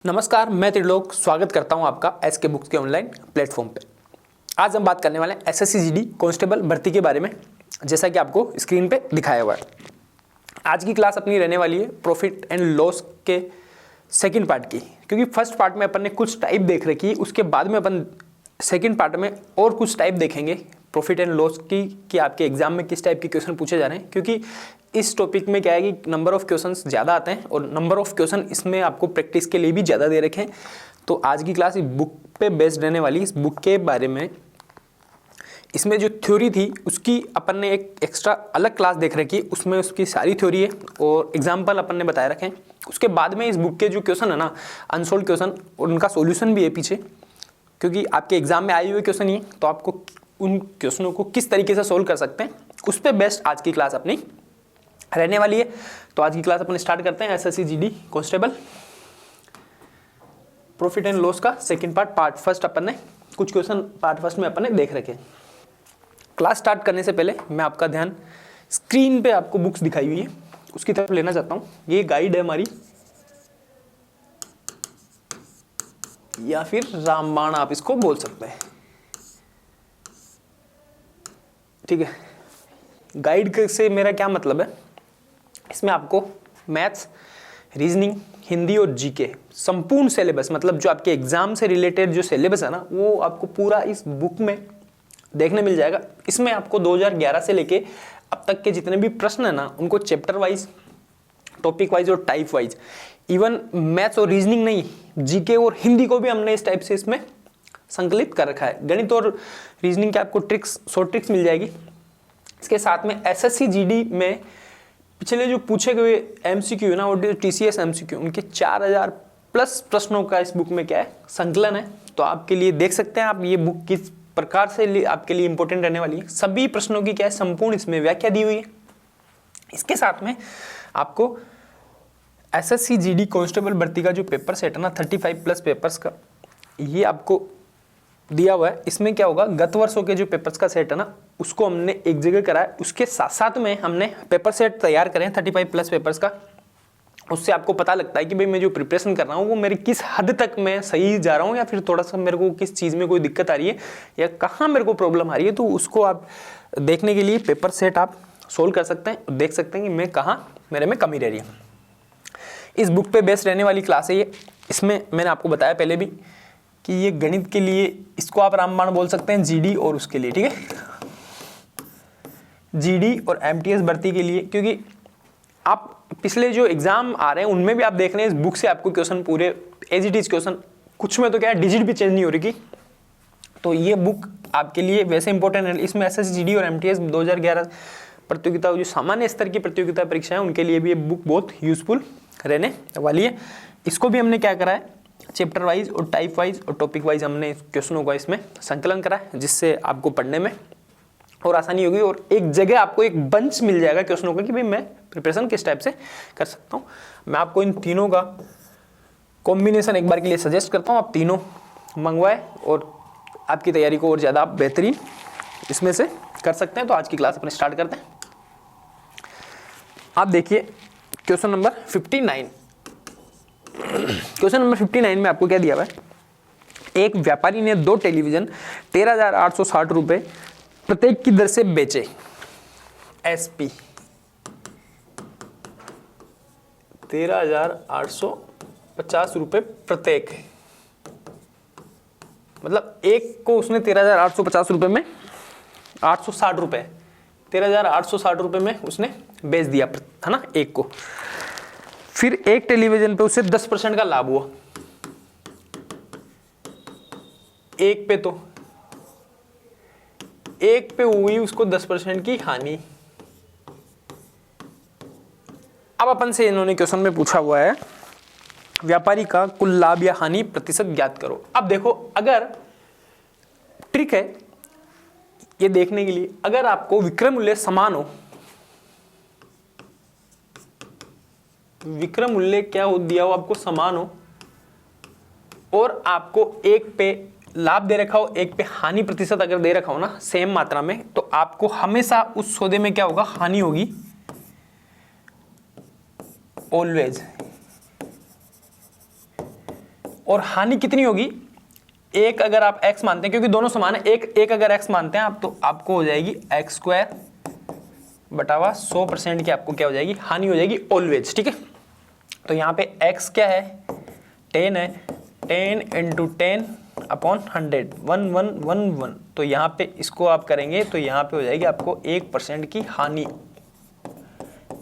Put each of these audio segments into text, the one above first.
नमस्कार, मैं त्रिलोक स्वागत करता हूं आपका एसके बुक्स के ऑनलाइन प्लेटफॉर्म पे। आज हम बात करने वाले हैं एसएससी जीडी कांस्टेबल भर्ती के बारे में, जैसा कि आपको स्क्रीन पे दिखाया हुआ है। आज की क्लास अपनी रहने वाली है प्रॉफिट एंड लॉस के सेकंड पार्ट की, क्योंकि फर्स्ट पार्ट में अपन ने कुछ टाइप देख रखी है, उसके बाद में अपन सेकंड पार्ट में और कुछ टाइप देखेंगे प्रॉफिट एंड लॉस की कि आपके एग्जाम में किस टाइप के क्वेश्चन पूछे जा रहे हैं। क्योंकि इस टॉपिक में क्या है कि नंबर ऑफ क्वेश्चंस ज़्यादा आते हैं और नंबर ऑफ क्वेश्चन इसमें आपको प्रैक्टिस के लिए भी ज़्यादा दे रखे हैं। तो आज की क्लास इस बुक पे बेस्ड रहने वाली, इस बुक के बारे में इसमें जो थ्योरी थी उसकी अपन ने एक एक्स्ट्रा अलग क्लास देख रखी, उसमें उसकी सारी थ्योरी है और एग्जाम्पल अपन ने बताए रखे हैं। उसके बाद में इस बुक के जो क्वेश्चन है ना, अनसोल्व क्वेश्चन, उनका सोल्यूशन भी है पीछे, क्योंकि आपके एग्जाम में आए हुए क्वेश्चन ही, तो आपको उन क्वेश्चनों को किस तरीके से सोल्व कर सकते हैं उस पर बेस्ड आज की क्लास अपनी रहने वाली है। तो आज की क्लास अपन स्टार्ट करते हैं SSC GD constable profit and loss का सेकंड पार्ट फर्स्ट अपन ने कुछ क्वेश्चन पार्ट फर्स्ट में अपन ने देख रखे। क्लास स्टार्ट करने से पहले मैं आपका ध्यान स्क्रीन पे आपको बुक्स दिखाई हुई है उसकी तरफ लेना चाहता हूं। ये गाइड है हमारी, या फिर रामबाण आप इसको बोल सकते हैं, ठीक है। गाइड से मेरा क्या मतलब है, इसमें आपको मैथ्स, रीजनिंग, हिंदी और जीके संपूर्ण सिलेबस, मतलब जो आपके एग्जाम से रिलेटेड जो सिलेबस है ना, वो आपको पूरा इस बुक में देखने मिल जाएगा। इसमें आपको 2011 से लेके अब तक के जितने भी प्रश्न है ना, उनको चैप्टर वाइज, टॉपिक वाइज और टाइप वाइज, इवन मैथ्स और रीजनिंग नहीं, जीके और हिंदी को भी हमने इस टाइप से इसमें संकलित कर रखा है। गणित और रीजनिंग के आपको ट्रिक्स, शॉर्ट ट्रिक्स मिल जाएगी। इसके साथ में एसएससी जीडी में पिछले जो पूछे गए एमसीक्यू ना, और टीसीएस एमसीक्यू, उनके 4000 प्लस प्रश्नों का इस बुक में क्या है, संकलन है। तो आपके लिए देख सकते हैं आप ये बुक किस प्रकार से आपके लिए इंपॉर्टेंट रहने वाली है। सभी प्रश्नों की क्या है, संपूर्ण इसमें व्याख्या दी हुई है। इसके साथ में आपको एसएससी जीडी कांस्टेबल भर्ती का जो पेपर सेट है ना, 35 प्लस पेपर्स का, ये आपको दिया हुआ है। इसमें क्या होगा, गत वर्षों के जो पेपर्स का सेट है ना, उसको हमने एक जगह करा है। उसके साथ साथ में हमने पेपर सेट तैयार करे हैं 35 प्लस पेपर्स का। उससे आपको पता लगता है कि भाई मैं जो प्रिपरेशन कर रहा हूँ वो मेरी किस हद तक मैं सही जा रहा हूँ, या फिर थोड़ा सा मेरे को किस चीज़ में कोई दिक्कत आ रही है, या कहाँ मेरे को प्रॉब्लम आ रही है। तो उसको आप देखने के लिए पेपर सेट आप सोल्व कर सकते हैं, देख सकते हैं कि मैं कहाँ मेरे में कमी रह रही है। इस बुक पे बेस्ड रहने वाली क्लास है ये। इसमें मैंने आपको बताया पहले भी कि ये गणित के लिए, इसको आप रामबाण बोल सकते हैं, जीडी और उसके लिए, ठीक है, जीडी और एमटीएस भर्ती के लिए। क्योंकि आप पिछले जो एग्जाम आ रहे हैं उनमें भी आप देख रहे हैं, इस बुक से आपको क्वेश्चन पूरे एज इट इज क्वेश्चन, कुछ में तो क्या है डिजिट भी चेंज नहीं हो रही की। तो ये बुक आपके लिए वैसे इंपॉर्टेंट है। इसमें एसएससी जीडी और एमटीएस 2011 प्रतियोगिता, जो सामान्य स्तर की प्रतियोगिता परीक्षा है, उनके लिए भी ये बुक बहुत यूजफुल रहने वाली है। इसको भी हमने क्या करा है, चैप्टर वाइज और टाइप वाइज और टॉपिक वाइज हमने क्वेश्चनों का इसमें संकलन करा है, जिससे आपको पढ़ने में और आसानी होगी और एक जगह आपको एक बंच मिल जाएगा क्वेश्चनों का कि भाई मैं प्रिपरेशन किस टाइप से कर सकता हूँ। मैं आपको इन तीनों का कॉम्बिनेशन एक बार के लिए सजेस्ट करता हूँ, आप तीनों मंगवाए और आपकी तैयारी को और ज़्यादा आप बेहतरीन इसमें से कर सकते हैं। तो आज की क्लास अपने स्टार्ट करते हैं। आप देखिए क्वेश्चन नंबर 59। क्वेश्चन नंबर 59 में आपको क्या दिया हुआ है, एक व्यापारी ने 2 टेलीविजन 13,860 रुपए प्रत्येक की दर से बेचे। एसपी 13,850 रुपए प्रत्येक, मतलब एक को उसने 13,850 रुपए में 860 रुपए, 13,860 रुपए में उसने बेच दिया, है ना, एक को। फिर एक टेलीविजन पे उसे 10% का लाभ हुआ, एक पे तो एक पे हुई उसको 10% की हानि। अब अपन से इन्होंने क्वेश्चन में पूछा हुआ है, व्यापारी का कुल लाभ या हानि प्रतिशत ज्ञात करो। अब देखो, अगर ट्रिक है ये देखने के लिए, अगर आपको विक्रय मूल्य समान हो, विक्रय मूल्य क्या हो दिया हो आपको, समान हो, और आपको एक पे लाभ दे रखा हो, एक पे हानि प्रतिशत अगर दे रखा हो ना सेम मात्रा में, तो आपको हमेशा उस सौदे में क्या होगा, हानि होगी ऑलवेज। और हानि कितनी होगी, एक अगर आप x मानते हैं, क्योंकि दोनों समान है, एक अगर x मानते हैं आप, तो आपको हो जाएगी x² बटावा 100% की आपको क्या हो जाएगी, हानि हो जाएगी ऑलवेज। ठीक है, तो यहाँ पे x क्या है, 10 है, 10 × 10 अपॉन 100, 1111। तो यहाँ पे इसको आप करेंगे तो यहाँ पे हो जाएगी आपको 1% की हानि।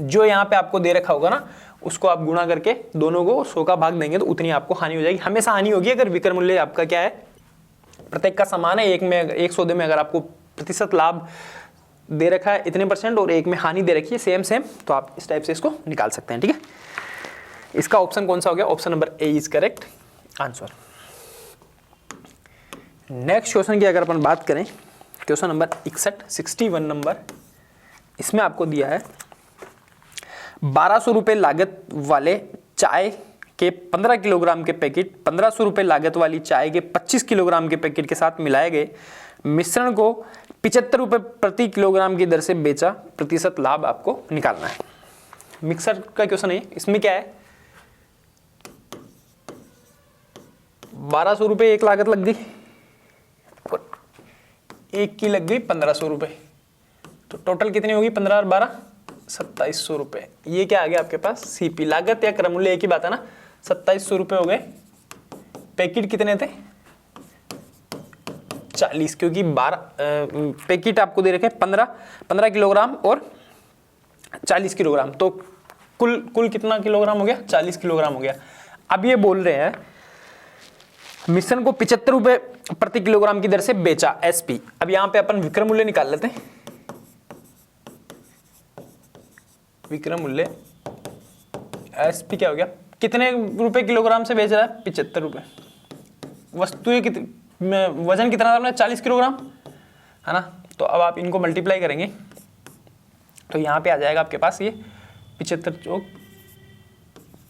जो यहाँ पे आपको दे रखा होगा ना, उसको आप गुणा करके दोनों को 100 का भाग देंगे तो उतनी आपको हानि हो जाएगी। हमेशा हानि होगी अगर विक्रय मूल्य आपका क्या है, प्रत्येक का समान है, एक सौदे में अगर आपको प्रतिशत लाभ दे रखा है इतने % और एक में हानि दे रखी है सेम, तो आप इस टाइप से इसको निकाल सकते हैं। ठीक है, इसका ऑप्शन कौन सा हो गया, option number A is correct answer. Next question की अगर अपन बात करें, क्वेश्चन नंबर 61 नंबर, इसमें आपको दिया है 1200 रुपये लागत वाले चाय के 15 किलोग्राम के पैकेट 1500 रुपये लागत वाली चाय के 25 किलोग्राम के पैकेट के साथ मिलाए गए मिश्रण को 75 रुपये प्रति किलोग्राम की दर से बेचा, प्रतिशत लाभ आपको निकालना है। मिक्सर का क्वेश्चन है, इसमें क्या है, 1200 रुपये एक लागत लग गई और एक की लग गई 1500 रुपये, तो टोटल कितनी होगी, 15 और 12 2700 रुपये। ये क्या आ गया आपके पास, सीपी लागत या क्रय मूल्य एक ही बात है ना, 2700 रुपये हो गए। पैकेट कितने थे, 40, क्योंकि 12 पैकेट आपको दे रखे 15 किलोग्राम और 40 किलोग्राम, तो कुल कितना किलोग्राम हो गया, 40 किलोग्राम हो गया। अब ये बोल रहे हैं मिश्रण को 75 रुपये प्रति किलोग्राम की दर से बेचा, एसपी। अब यहां पे अपन विक्रय मूल्य निकाल लेते हैं। विक्रय मूल्य एसपी क्या हो गया, कितने रुपए किलोग्राम से बेच रहा है, 75 रुपये। वस्तु वजन कितना था अपना, 40 किलोग्राम है ना, तो अब आप इनको मल्टीप्लाई करेंगे तो यहाँ पे आ जाएगा आपके पास ये 75 चौक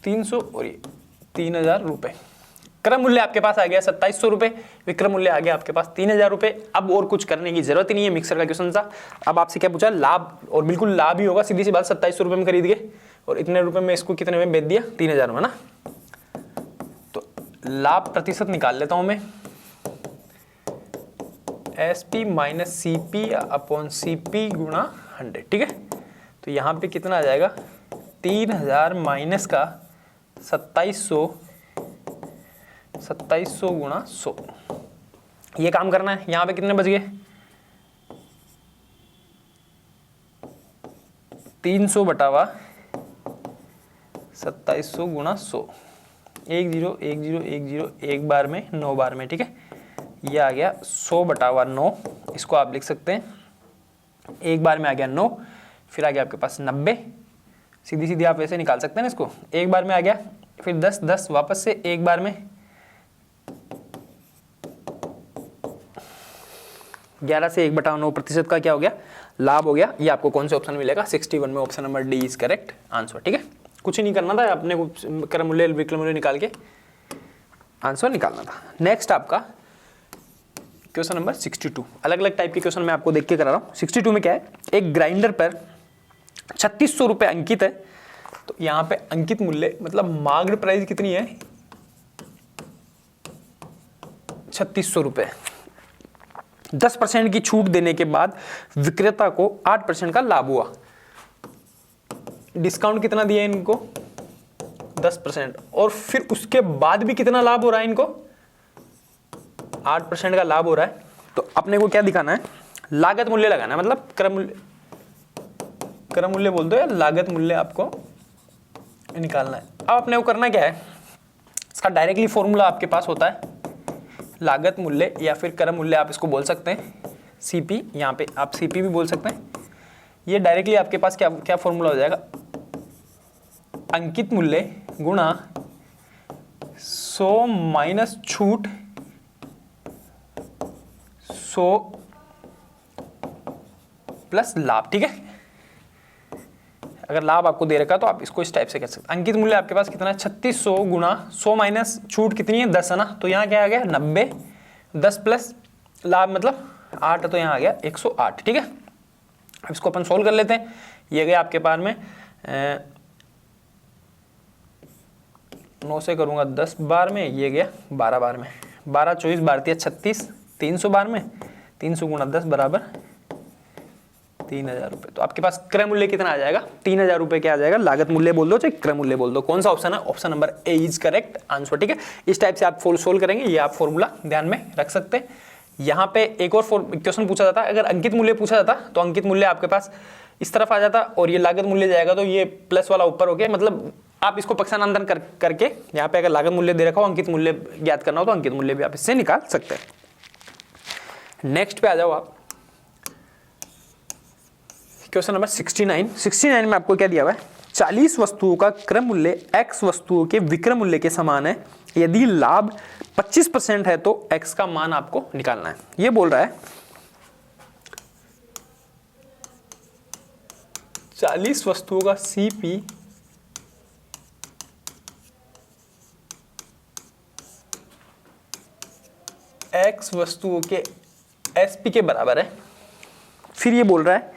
300 और ये 3000 रुपये। क्रय मूल्य आपके पास आ गया 2700 रुपये, विक्रय मूल्य आ गया आपके पास 3000 रुपये। अब और कुछ करने की जरूरत ही नहीं है, मिक्सर का क्वेश्चन था। अब आपसे क्या पूछा, लाभ, और बिल्कुल लाभ ही होगा, सीधी सी बात, 2700 रुपये में खरीद गए और इतने रुपए में इसको कितने में बेच दिया, 3000 में ना। तो लाभ प्रतिशत निकाल लेता हूं मैं, SP minus CP upon CP गुणा 100। ठीक है, तो यहाँ पे कितना आ जाएगा, 3000 माइनस का 2700 गुणा 100। ये काम करना है। यहाँ पे कितने बच गए, 300 बटावा 2700 गुणा 100, 10 10 10 एक बार में 9 बार में। ठीक है, ये आ गया 100 बटावा 9, इसको आप लिख सकते हैं, एक बार में आ गया 9, फिर आ गया आपके पास 90, सीधी सीधी आप वैसे निकाल सकते हैं ना इसको, एक बार में आ गया, फिर 10 10 वापस से एक बार में 11 से 1/9 प्रतिशत का क्या हो गया, लाभ हो गया। ये आपको कौन से ऑप्शन मिलेगा, 61 में option number D is correct answer. ठीक है, कुछ ही नहीं करना था, अपने को क्रय मूल्य विक्रय मूल्य निकाल के आंसर निकालना था। नेक्स्ट आपका क्वेश्चन नंबर 62, अलग अलग टाइप के क्वेश्चन मैं आपको देख के करा रहा हूँ। 62 में क्या है, एक ग्राइंडर पर 3600 रुपये अंकित है, तो यहाँ पे अंकित मूल्य मतलब मार्क्ड प्राइस कितनी है, 3600 रुपये। 10% की छूट देने के बाद विक्रेता को 8% का लाभ हुआ। डिस्काउंट कितना दिया इनको, 10%, और फिर उसके बाद भी कितना लाभ हो रहा है इनको, 8% का लाभ हो रहा है। तो अपने को क्या दिखाना है, लागत मूल्य लगाना है, मतलब क्रय मूल्य बोल दो या लागत मूल्य आपको निकालना है। अब अपने को करना क्या है, इसका डायरेक्टली फॉर्मूला आपके पास होता है, लागत मूल्य या फिर क्रय मूल्य आप इसको बोल सकते हैं, सीपी, यहाँ पे आप सीपी भी बोल सकते हैं। ये डायरेक्टली आपके पास क्या क्या फॉर्मूला हो जाएगा, अंकित मूल्य गुणा 100 माइनस छूट 100 प्लस लाभ। ठीक है, अगर लाभ आपको दे रखा तो आप इसको इस टाइप से कह सकते हैं। अंकित मूल्य आपके पास कितना है, 3600 गुणा 100 माइनस छूट कितनी है, 10 है ना, तो यहाँ क्या आ गया 90, 10 प्लस लाभ मतलब 8, तो यहाँ आ गया 108। ठीक है, अब इसको अपन सोल्व कर लेते हैं। ये गया आपके पास में 9 से करूँगा 10 बार में, ये गया 12 बार में, 12 24 12 36, 300 बार में, 300 गुणा 10 बराबर 3000 रुपये। तो आपके पास क्रय मूल्य कितना आ जाएगा? 3000 रुपये क्या आ जाएगा? लागत मूल्य बोल दो चाहे क्रय मूल्य बोल दो, कौन सा ऑप्शन है? Option number A is correct answer, ठीक है। इस टाइप से आप सोल्व करेंगे, ये आप फॉर्मूला ध्यान में रख सकते हैं। यहाँ पे एक और क्वेश्चन पूछा जाता, अगर अंकित मूल्य पूछा जाता तो अंकित मूल्य आपके पास इस तरफ आ जाता और ये लागत मूल्य जाएगा, तो ये प्लस वाला ऊपर हो गया, मतलब आप इसको पक्षांतरण करके यहाँ पे अगर लागत मूल्य दे रखा हो, अंकित मूल्य ज्ञात करना हो तो अंकित मूल्य भी आप इससे निकाल सकते हैं। नेक्स्ट पे आ जाओ आप, क्वेश्चन नंबर 69 में आपको क्या दिया हुआ है? 40 वस्तुओं का क्रय मूल्य x वस्तुओं के विक्रय मूल्य के समान है, यदि लाभ 25% है तो x का मान आपको निकालना है। ये बोल रहा है 40 वस्तुओं का CP x वस्तुओं के SP के बराबर है। फिर ये बोल रहा है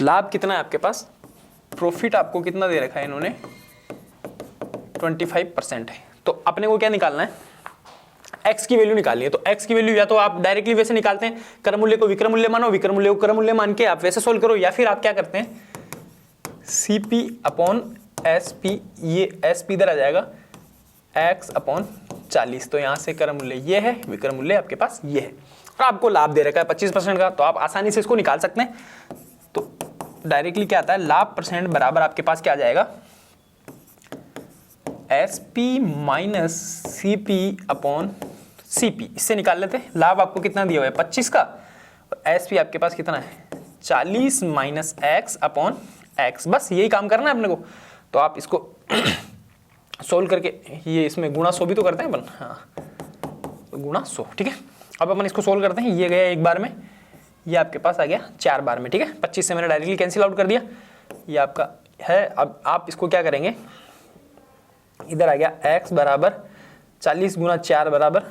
लाभ कितना है आपके पास, प्रॉफिट आपको कितना दे रखा है इन्होंने, 25% है। तो अपने को क्या निकालना है? x की वैल्यू निकालनी है। तो x की वैल्यू या तो आप डायरेक्टली वैसे निकालते हैं, क्रय मूल्य को विक्रय मूल्य मानो, विक्रय मूल्य को क्रय मूल्य मान के आप वैसे सोल्व करो, या फिर आप क्या करते हैं CP अपॉन SP, ये SP इधर आ जाएगा x अपॉन 40, तो यहाँ से क्रय मूल्य ये है, विक्रय मूल्य आपके पास ये है, और आपको लाभ दे रखा है 25% का, तो आप आसानी से इसको निकाल सकते हैं। तो डायरेक्टली क्या आता है, लाभ परसेंट बराबर आपके पास क्या आ जाएगा, SP minus CP upon CP। इससे निकाल लेते हैं, लाभ आपको कितना दिया हुआ है 25 का, और SP आपके पास कितना है 40 माइनस x अपॉन x, बस यही काम करना है अपने को। तो आप इसको सोल्व करके, ये इसमें गुणा 100 भी तो करते हैं अपन, हाँ तो गुणा 100, ठीक है। अब अपन इसको सोल्व करते हैं, ये गया एक बार में, ये आपके पास आ गया 4 बार में, ठीक है। 25 से मैंने डायरेक्टली कैंसिल आउट कर दिया, ये आपका है। अब आप इसको क्या करेंगे, इधर आ गया x बराबर 40 गुना 4 बराबर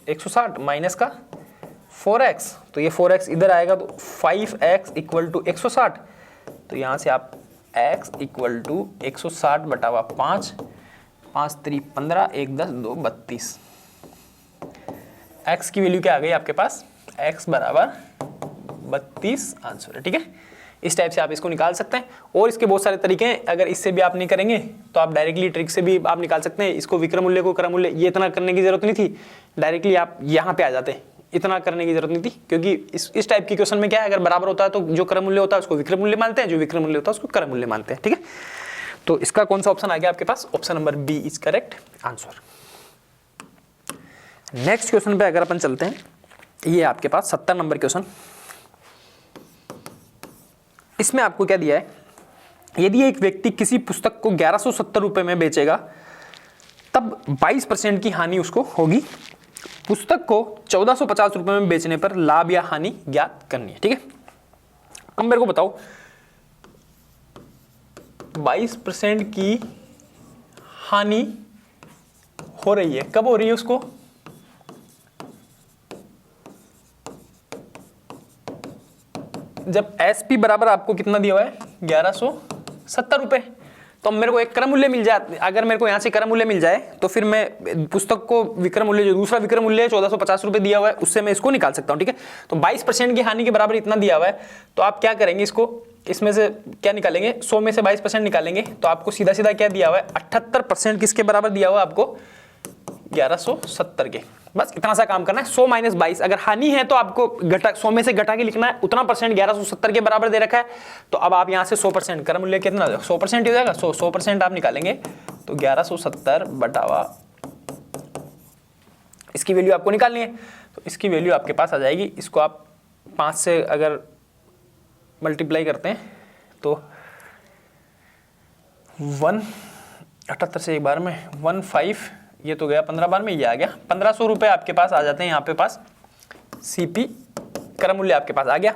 160 माइनस का 4x, तो ये 4x इधर आएगा, तो 5x इक्वल टू 160। तो यहाँ से आप x इक्वल टू 160 बटावा 5, 5 3 15, 1 10 2 32। x की वैल्यू क्या आ गई आपके पास, x बराबर 32 आंसर है, ठीक है। इस टाइप से आप इसको निकाल सकते हैं, और इसके बहुत सारे तरीके हैं। अगर इससे भी आप नहीं करेंगे तो आप डायरेक्टली ट्रिक से भी आप निकाल सकते हैं। इसको विक्रय मूल्य को क्रय मूल्य, ये इतना करने की जरूरत नहीं थी, डायरेक्टली आप यहाँ पे आ जाते, इतना करने की जरूरत नहीं थी, क्योंकि इस टाइप की क्वेश्चन में क्या है, अगर बराबर होता है तो जो क्रय मूल्य होता है उसको विक्रय मूल्य मानते हैं, जो विक्रय मूल्य होता है उसको क्रय मूल्य मानते हैं, ठीक है। तो इसका कौन सा ऑप्शन आ गया आपके पास, option number B is correct answer. Next question पे अगर अपन चलते हैं, ये आपके पास 70 नंबर क्वेश्चन। इसमें आपको क्या दिया है, यदि एक व्यक्ति किसी पुस्तक को 1170 रुपए में बेचेगा तब 22% की हानि उसको होगी। पुस्तक को 1450 रुपए में बेचने पर लाभ या हानि ज्ञात करनी है, ठीक है। अब मेरे को बताओ 22% की हानि हो रही है, कब हो रही है उसको, जब SP बराबर आपको कितना दिया हुआ है 1170 रुपए। तो मेरे को एक क्रय मूल्य मिल जाए, अगर मेरे को यहाँ से क्रय मूल्य मिल जाए तो फिर मैं पुस्तक को विक्रय मूल्य, जो दूसरा विक्रय मूल्य है 1450 रुपए दिया हुआ है, उससे मैं इसको निकाल सकता हूँ, ठीक है। तो 22% की हानि के बराबर इतना दिया हुआ है, तो आप क्या करेंगे, इसको इसमें से क्या निकालेंगे, 100 में से 22% निकालेंगे, तो आपको सीधा सीधा क्या दिया हुआ है 78% किसके बराबर दिया हुआ है आपको 1170 के। बस इतना सा काम करना है, 100 माइनस 22, अगर हानि है तो आपको घटा 100 में से घटा के लिखना है, उतना परसेंट 1170 के बराबर दे रखा है। तो अब आप यहाँ से 100% क्रय मूल्य कितना 100% हो जाएगा, 100% आप निकालेंगे तो 1170 बटावा इसकी वैल्यू आपको निकालनी है, तो इसकी वैल्यू आपके पास आ जाएगी। इसको आप 5 से अगर मल्टीप्लाई करते हैं तो 178 से एक बार में 15, ये तो गया 15 बार में, ये आ गया 1500 रुपए आपके पास आ जाते हैं यहाँ पे पास। CP क्रय मूल्य आपके पास आ गया।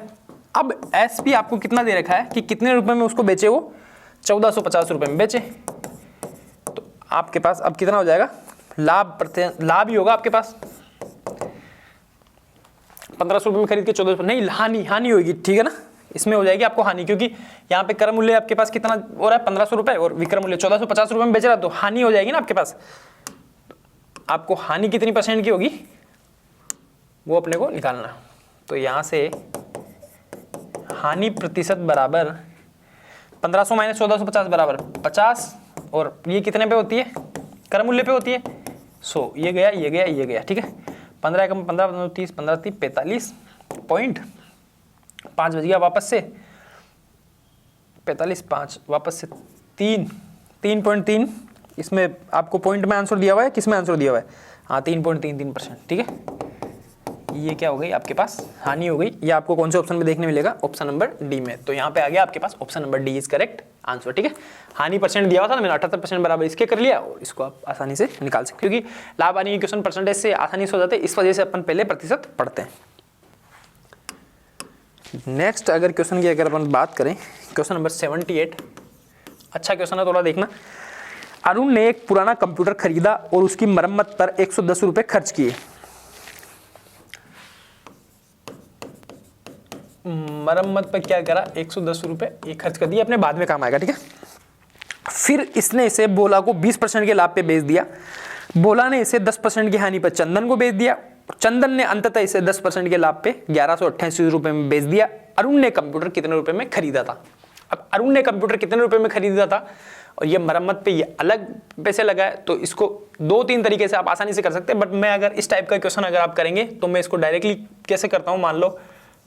अब SP आपको कितना दे रखा है कि कितने रुपए में उसको बेचे, वो 1450 रुपए में बेचे। तो आपके पास अब कितना हो जाएगा, लाभ ही होगा आपके पास 1500 रुपए में खरीद के 1400, नहीं हानि होगी, ठीक है ना, इसमें हो जाएगी आपको हानि, क्योंकि यहाँ पे क्रय मूल्य आपके पास कितना हो रहा है 1500 रुपए और विक्रय मूल्य 1450 रुपए में बेच रहा है, तो हानि हो जाएगी ना आपके पास। आपको हानि कितनी % की होगी वो अपने को निकालना। तो यहाँ से हानि प्रतिशत बराबर 1500 माइनस 1450 बराबर 50, और ये कितने पे होती है, क्रय मूल्य पे होती है 100। ये गया ये गया ये गया, ठीक है। 15 कम 15 15 30 15 30 45 पॉइंट 5 बज गया, वापस से 45 5 वापस से 3.3। इसमें आपको पॉइंट में आंसर दिया हुआ है, किस में आंसर दिया हुआ है, हाँ 3.33%, ठीक है। ये क्या हो गई आपके पास, हानि हो गई। ये आपको कौन से ऑप्शन में देखने मिलेगा, ऑप्शन नंबर डी में। तो यहाँ पे आ गया आपके पास option number D is correct answer, ठीक है। हानि % दिया हुआ था, मैंने 78% बराबर इसके कर लिया, और इसको आप आसानी से निकाल सकते, क्योंकि लाभ हानि के क्वेश्चन परसेंटेज से आसानी से हो जाते हैं, इस वजह से अपन पहले प्रतिशत पढ़ते हैं। नेक्स्ट अगर क्वेश्चन की अगर अपन बात करें, क्वेश्चन नंबर 78, अच्छा क्वेश्चन है, थोड़ा देखना। अरुण ने एक पुराना कंप्यूटर खरीदा और उसकी मरम्मत पर 110 रुपए खर्च किए। मरम्मत पर क्या करा, 110 रुपए ये खर्च कर दिया, अपने बाद में काम आएगा, ठीक है। फिर इसने इसे बोला को 20% के लाभ पे बेच दिया। बोला ने इसे 10% की हानि पर चंदन को बेच दिया। चंदन ने अंततः इसे 10% के लाभ पे 1188 रुपए में बेच दिया। अरुण ने कंप्यूटर कितने रुपए में खरीदा था। अब अरुण ने कंप्यूटर कितने रुपए में खरीदा था और ये मरम्मत पे ये अलग पैसे लगा है, तो इसको 2-3 तरीके से आप आसानी से कर सकते हैं। बट मैं अगर इस टाइप का क्वेश्चन अगर आप करेंगे तो मैं इसको डायरेक्टली कैसे करता हूं, मान लो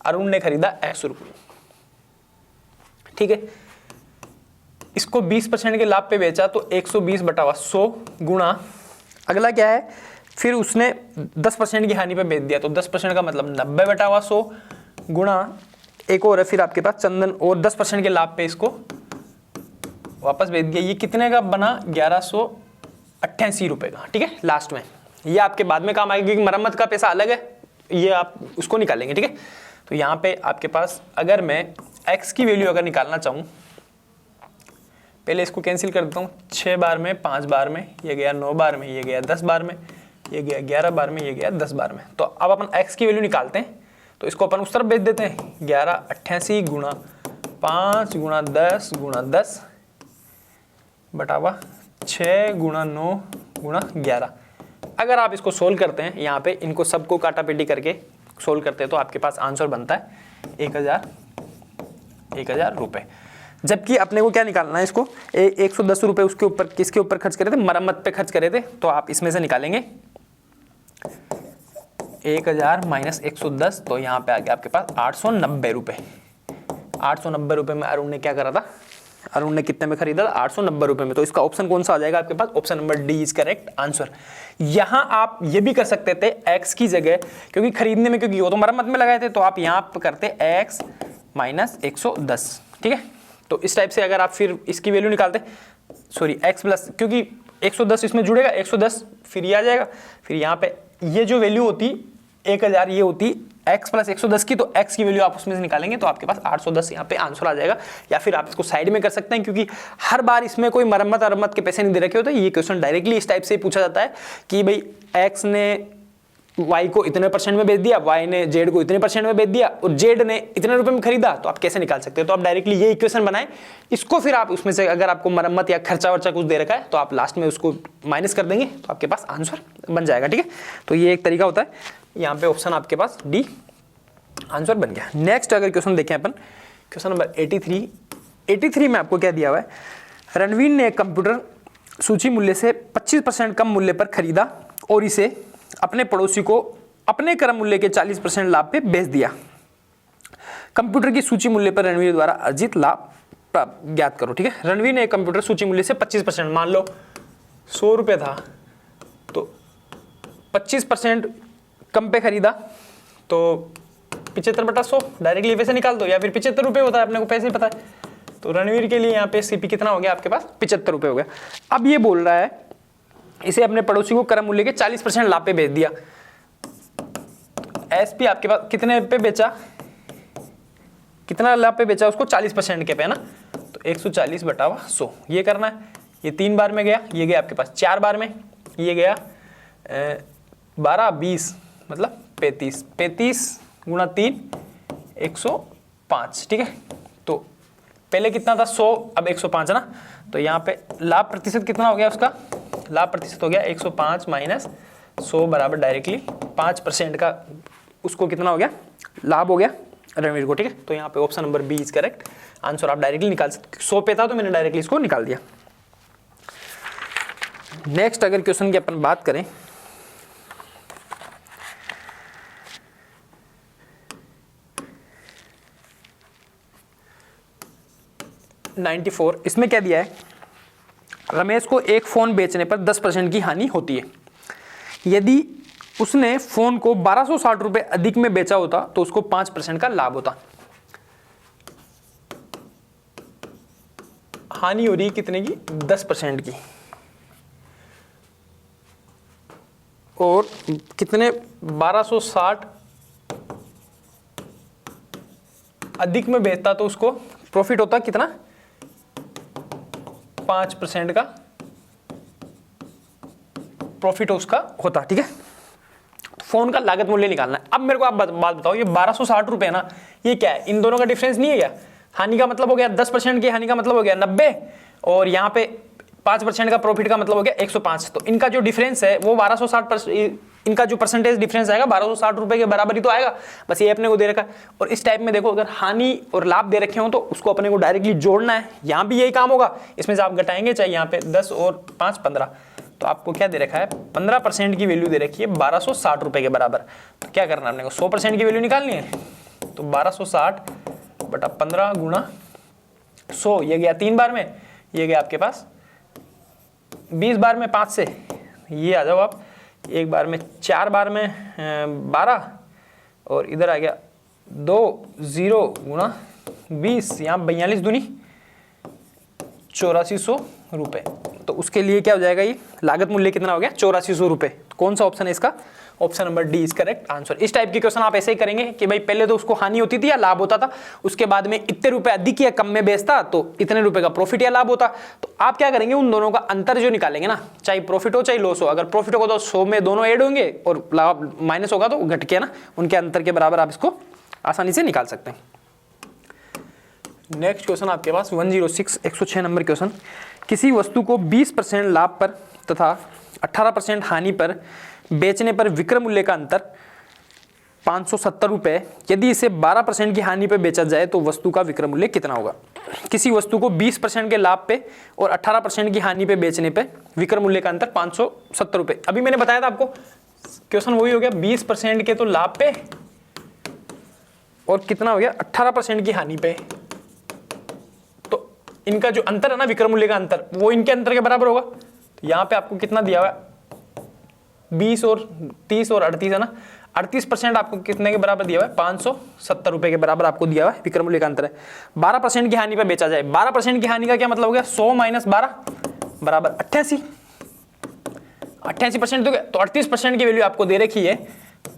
अरुण ने खरीदा 100 रुपये, ठीक है। इसको 20% के लाभ पे बेचा तो 120/100 गुणा, अगला क्या है, फिर उसने 10% की हानि पे बेच दिया, तो 10% का मतलब 90/100 गुणा, एक और है फिर आपके पास चंदन, और 10% के लाभ पे इसको वापस बेच दिया। ये कितने का बना, 1188 रुपए का, ठीक है। लास्ट में ये आपके बाद में काम आएगा, क्योंकि मरम्मत का पैसा अलग है, ये आप उसको निकालेंगे, ठीक है। तो यहाँ पे आपके पास अगर मैं x की वैल्यू अगर निकालना चाहूँ, पहले इसको कैंसिल कर देता हूँ, 6 बार में, 5 बार में, ये गया 9 बार में, ये गया 10 बार में, ये गया 11 बार में, ये गया 10 बार में। तो अब अपन x की वैल्यू निकालते हैं, तो इसको अपन उस तरफ भेज देते हैं, 1188 गुणा 5 गुणा 10 गुणा 10 बटावा 6 गुणा 9 गुणा 11। अगर आप इसको सोल्व करते हैं, यहाँ पे इनको सबको काटा पेटी करके सोल्व करते हैं, तो आपके पास आंसर बनता है 1000 रुपए। जबकि अपने को क्या निकालना है, इसको 110 रुपए उसके ऊपर किसके ऊपर खर्च करे थे, मरम्मत पे खर्च करे थे। तो आप इसमें से निकालेंगे 1000 माइनस 110, तो यहाँ पे आ गया आपके पास 890 रुपए। 890 रुपए में अरुण ने क्या करा था, अरुण ने कितने में खरीदा था, 890 रुपए में। तो इसका ऑप्शन कौन सा आ जाएगा आपके पास, option number D is correct answer. यहां आप ये भी कर सकते थे x की जगह, क्योंकि खरीदने में, क्योंकि वो तो मरम्मत में लगाए थे, तो आप यहां पर करते x माइनस 110, ठीक है। तो इस टाइप से अगर आप फिर इसकी वैल्यू निकालते, सॉरी x प्लस, क्योंकि 110 इसमें जुड़ेगा, 110 फिर ये आ जाएगा, फिर यहाँ पे ये जो वैल्यू होती 1000 ये होती x प्लस 110 की, तो x की वैल्यू आप उसमें से निकालेंगे तो आपके पास 810 यहाँ पे आंसर आ जाएगा। या फिर आप इसको साइड में कर सकते हैं, क्योंकि हर बार इसमें कोई मरम्मत के पैसे नहीं दे रखे होते। ये क्वेश्चन डायरेक्टली इस टाइप से पूछा जाता है कि भाई x ने y को इतने % में बेच दिया, y ने z को इतने % में बेच दिया, और z ने इतने रुपए में खरीदा, तो आप कैसे निकाल सकते हो। तो आप डायरेक्टली ये इक्वेशन बनाएं, इसको फिर आप उसमें से अगर आपको मरम्मत या खर्चा वर्चा कुछ दे रखा है, तो आप लास्ट में उसको माइनस कर देंगे, तो आपके पास आंसर बन जाएगा, ठीक है। तो ये एक तरीका होता है, यहाँ पे ऑप्शन आपके पास डी आंसर बन गया। नेक्स्ट अगर क्वेश्चन देखें अपन, क्वेश्चन नंबर 83 में आपको क्या दिया हुआ है, रणवीर ने एक कंप्यूटर सूची मूल्य से 25% कम मूल्य पर खरीदा और इसे अपने पड़ोसी को अपने क्रय मूल्य के 40% लाभ पे बेच दिया। कंप्यूटर की सूची मूल्य पर रणवीर द्वारा अर्जित लाभ ज्ञात करो, ठीक है। रणवीर ने एक कंप्यूटर सूची मूल्य से 25%, मान लो 100 रुपये था, तो 25% कम पे खरीदा, तो 75/100 डायरेक्टली वैसे निकाल दो, या फिर 75 रुपये होता है, अपने को पैसे पता है। तो रणवीर के लिए यहाँ पे सीपी कितना हो गया आपके पास, 75 रुपये हो गया। अब ये बोल रहा है इसे अपने पड़ोसी को क्रय मूल्य के 40% लाभ पे बेच दिया। एसपी आपके पास कितने पे बेचा, कितना लाभ पे बेचा उसको, 40% के पे ना, तो 140/100 ये करना है। ये 3 बार में गया, ये गया आपके पास 4 बार में, ये गया 12 20 मतलब 35 गुणा 3 105 105, ठीक है। तो पहले कितना था 100, अब 105 है ना। तो यहाँ पे लाभ प्रतिशत कितना हो गया उसका, लाभ प्रतिशत हो गया 105 माइनस 100 बराबर डायरेक्टली 5% का उसको कितना हो गया, लाभ हो गया रणवीर को, ठीक है। तो यहाँ पे option number B is correct answer आप डायरेक्टली निकाल सकते। 100 पे था तो मैंने डायरेक्टली इसको निकाल दिया। नेक्स्ट अगर क्वेश्चन की अपन बात करें, (94) इसमें क्या दिया है, रमेश को एक फोन बेचने पर 10% की हानि होती है। यदि उसने फोन को 1260 रुपए अधिक में बेचा होता तो उसको 5% का लाभ होता। हानि हो रही है कितने की, 10% की, और कितने 1260 अधिक में बेचता तो उसको प्रॉफिट होता कितना, 5% का प्रॉफिट उसका होता, ठीक है। फोन का लागत मूल्य निकालना है। अब मेरे को आप बात बताओ, ये 1260 रुपए ना, ये क्या है, इन दोनों का डिफरेंस नहीं है क्या। हानि का मतलब हो गया 10% की हानि का मतलब हो गया 90, और यहाँ पे 5% का प्रॉफिट का मतलब हो गया 105। तो इनका जो डिफरेंस है वो 1260, इनका जो परसेंटेज डिफरेंस आएगा 1260 रुपए के बराबर ही तो आएगा। बस ये अपने को दे रखा है। और इस टाइप में देखो, अगर हानि और लाभ दे रखे हो तो उसको अपने को डायरेक्टली जोड़ना है। यहाँ भी यही काम होगा, इसमें से आप घटाएंगे, चाहे यहाँ पे 10 और 5 15, तो आपको क्या दे रखा है, 15% की वैल्यू दे रखी है 1260 रुपए के बराबर। तो क्या करना है अपने को, 100% की वैल्यू निकालनी है। तो 1260 बटा 15 गुणा 100, ये गया 3 बार में, ये गया आपके पास 20 बार में 5 से, ये आ जाओ आप, एक बार में 4 बार में 12, और इधर आ गया 2 0 गुणा 20, यहाँ 42 दूनी 8400 रुपए। तो उसके लिए क्या हो जाएगा, ये लागत मूल्य कितना हो गया 8400 रुपए। तो कौन सा ऑप्शन है इसका, option number D is correct answer. इस टाइप के क्वेश्चन आप ऐसे ही करेंगे कि भाई पहले तो उसको हानि होती थी या लाभ होता था, उसके बाद में इतने रुपए अधिक या कम में बेचता तो इतने रुपए का प्रॉफिट या लाभ होता। तो आप क्या करेंगे, उन दोनों का अंतर जो निकालेंगे ना, चाहे प्रॉफिट हो चाहे लॉस हो, अगर प्रॉफिट होगा तो 100 में दोनों ऐड होंगे, और लाभ माइनस होगा तो घट के ना उनके अंतर के बराबर आप इसको आसानी से निकाल सकते हैं। नेक्स्ट क्वेश्चन आपके पास 106 106 नंबर क्वेश्चन, किसी वस्तु को 20% लाभ पर तथा 18% हानि पर बेचने पर विक्रय मूल्य का अंतर 570 रुपए, यदि इसे 12% की हानि पर बेचा जाए तो वस्तु का विक्रय मूल्य कितना होगा। किसी वस्तु को 20% के लाभ पे और 18% की हानि पे बेचने पे विक्रय मूल्य का अंतर 570 रुपए। अभी मैंने बताया था आपको, क्वेश्चन वही हो गया, 20% के तो लाभ पे और कितना हो गया 18% की हानि पे। तो इनका जो अंतर है ना, विक्रय मूल्य का अंतर, वो इनके अंतर के बराबर होगा। तो यहाँ पे आपको कितना दिया हुआ है, 20 और 30 और 38 है ना, 38% आपको कितने के बराबर दिया हुआ है, 570 रुपए के बराबर आपको दिया हुआ है, विक्रय मूल्य का अंतर है। 12% की हानि पे बेचा जाए, 12% की हानि का क्या मतलब हो गया, 100 माइनस 12 बराबर 88, 88% दोगे तो 38% की वैल्यू आपको दे रखी है।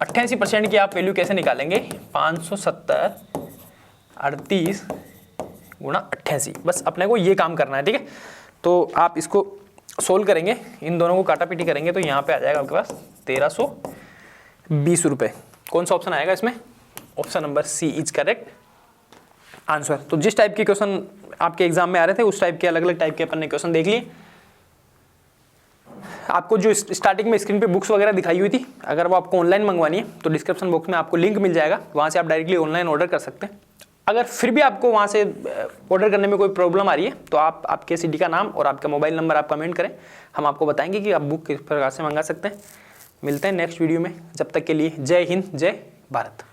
88% की आप वैल्यू कैसे निकालेंगे, 570 38 गुणा 88, बस अपने को ये काम करना है, ठीक है। तो आप इसको सोल्व करेंगे, इन दोनों को काटा पीटी करेंगे तो यहाँ पे आ जाएगा आपके पास 1320 रुपए। कौन सा ऑप्शन आएगा इसमें, option number C is correct answer. तो जिस टाइप के क्वेश्चन आपके एग्जाम में आ रहे थे उस टाइप के अलग अलग टाइप के अपन ने क्वेश्चन देख लिए। आपको जो स्टार्टिंग में स्क्रीन पे बुक्स वगैरह दिखाई हुई थी, अगर वो आपको ऑनलाइन मंगवानी है तो डिस्क्रिप्शन बॉक्स में आपको लिंक मिल जाएगा, वहाँ से आप डायरेक्टली ऑनलाइन ऑर्डर कर सकते हैं। अगर फिर भी आपको वहाँ से ऑर्डर करने में कोई प्रॉब्लम आ रही है तो आप आपके सिटी का नाम और आपका मोबाइल नंबर आप कमेंट करें, हम आपको बताएंगे कि आप बुक किस प्रकार से मंगा सकते हैं। मिलते हैं नेक्स्ट वीडियो में, जब तक के लिए जय हिंद जय भारत।